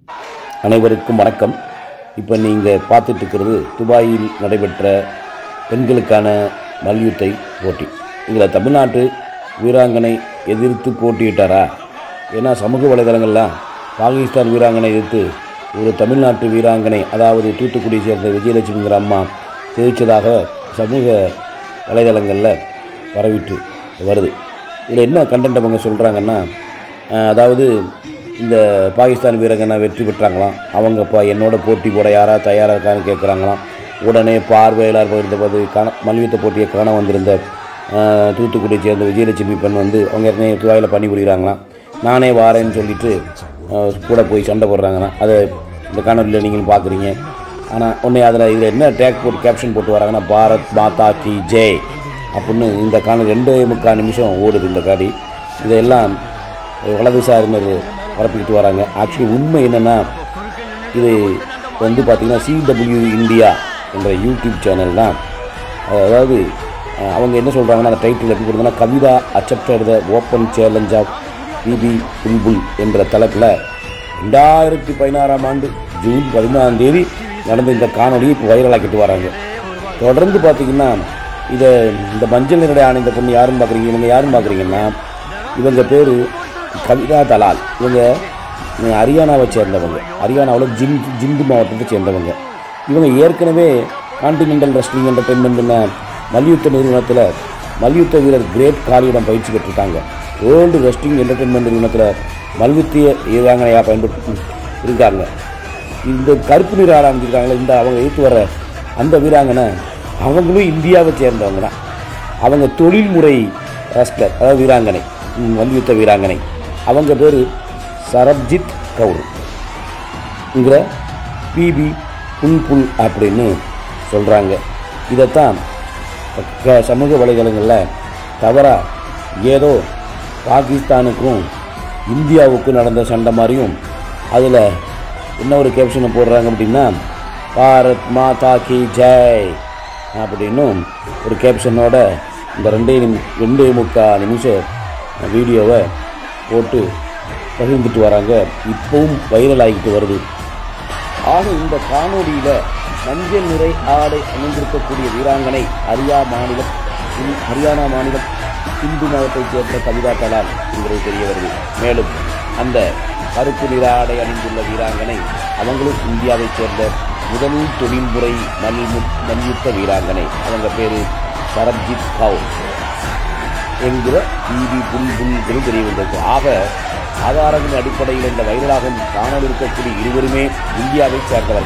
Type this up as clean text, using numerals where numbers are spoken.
அனைவருக்கும் வணக்கம். இப்போ நீங்கள் பார்த்துட்டு இருக்கிறது துபாயில் நடைபெற்ற பெண்களுக்கான மல்யுத்த போட்டி. இதில் தமிழ்நாட்டு வீராங்கனை எதிர்த்து போட்டியிட்டாரா? ஏன்னா சமூக வலைதளங்கள்லாம் பாகிஸ்தான் வீராங்கனை எதிர்த்து ஒரு தமிழ்நாட்டு வீராங்கனை, அதாவது தூத்துக்குடியை சேர்ந்த விஜயலட்சுமிங்கிற அம்மா தெரிவித்ததாக சமூக வலைதளங்களில் பரவிட்டு வருது. இதில் என்ன கண்டென்ட் அவங்க சொல்கிறாங்கன்னா, அதாவது இந்த பாகிஸ்தான் வீரங்கனை வெற்றி பெற்றாங்களாம். அவங்க இப்போ என்னோட போட்டி போட யாராவது தயாராக இருக்கான்னு கேட்குறாங்களாம். உடனே பார்வையாளர் இருந்தபோது மல்யுத்த போட்டியை காண வந்திருந்த தூத்துக்குடியை சேர்ந்த விஜயலட்சுமி பெண் அவங்க ஏற்கனவே துபாயில் பணிபுரிகிறாங்களாம். நானே வாரேன்னு சொல்லிட்டு கூட போய் சண்டை போடுறாங்களாம். அதை இந்த காணொலியில் நீங்களும் பார்க்குறீங்க. ஆனால் இதில் என்ன டேக் போட்டு கேப்ஷன் போட்டு வராங்கன்னா, பாரத் மாதா கி ஜெய் அப்படின்னு இந்த காணொலி 2.25 நிமிஷம் ஓடுது. இந்த காடி இதெல்லாம் வலதுசாரினர் பரப்பிக்கிட்டு வராங்க. ஆக்சுவலி உண்மை என்னென்னா, இது பார்த்திங்கன்னா CW இந்தியா என்ற யூடியூப் சேனல் தான். அதாவது அவங்க என்ன சொல்கிறாங்கன்னா, அந்த டைட்டில் எப்படி கொடுத்தோன்னா, Kavitha accepted the open challenge of Bibi Bulbul என்ற தலைப்பில் 2016 ஆண்டு ஜூன் 14ஆம் தேதி நடந்த இந்த காணொலியை இப்போ வைரலாக்கிட்டு வராங்க. தொடர்ந்து பார்த்திங்கன்னா இந்த மஞ்சள் நிறடை அணிந்த பொண்ணு யாருன்னு பார்க்குறீங்க. இவங்க யாருன்னு பார்க்குறீங்கன்னா, இவங்க பேர் கவிதா தலால். இவங்க ஹரியானாவை சேர்ந்தவங்க. ஹரியானாவில் ஜிந்து மாவட்டத்தை சேர்ந்தவங்க. இவங்க ஏற்கனவே கான்டினென்டல் ரெஸ்லிங் என்டர்டெயின்மெண்ட் மல்யுத்த நிறுவனத்தில் மல்யுத்த வீரர் கிரேட் காலியிடம் பயிற்சி பெற்றிருக்காங்க. வேர்ல்டு ரெஸ்லிங் என்டர்டெயின்மெண்ட் நிறுவனத்தில் மல்யுத்திய வீராங்கனையாக பயன்படுத்தி இருக்காங்க. இந்த கருப்பு நிற ஆட அமைச்சிருக்காங்களே, இந்த அவங்க எடுத்து வர அந்த வீராங்கனை அவங்களும் இந்தியாவை சேர்ந்தவங்க தான். அவங்க தொழில்முறை ரெஸ்லர், அதாவது வீராங்கனை, மல்யுத்த வீராங்கனை. அவங்க பேர் சரப்ஜித் கவுர்ங்கிற பிபி புல்புல் அப்படின்னு சொல்கிறாங்க. இதைத்தான் சமூக வலைதளங்களில் தவறாக ஏதோ பாகிஸ்தானுக்கும் இந்தியாவுக்கும் நடந்த சண்டை மாதிரியும், அதில் என்ன ஒரு கேப்ஷனை போடுறாங்க அப்படின்னா, பாரத் மாதா கி ஜெய் அப்படின்னும் ஒரு கேப்ஷனோட இந்த 2.25 நிமிஷம் வீடியோவை போட்டு பகிர்ந்துட்டு வராங்க. இப்போவும் வைரல் ஆகிட்டு வருது. ஆக இந்த காணொலியில் மஞ்சள் நிறை ஆடை அணிந்திருக்கக்கூடிய வீராங்கனை ஹரியானா மாநிலம் சிந்து மாவட்டத்தைச் சேர்ந்த கவிதா தலால் என்கிறது தெரிய வருது. மேலும் அந்த கருப்பு நிற ஆடை அணிந்துள்ள வீராங்கனை அவங்களும் இந்தியாவைச் சேர்ந்த முதல் தொழில்முறை மல்யுத்த வீராங்கனை. அவங்க பேர் சரப்ஜித் கவுர் என்கிற பிபி புல்புல் தெரிய வந்திருக்கு. ஆக ஆதாரங்களின் அடிப்படையில் இந்த வைரலாகும் காணொலி இருக்கக்கூடிய இருவருமே இந்தியாவைச் சேர்ந்தவர்கள்.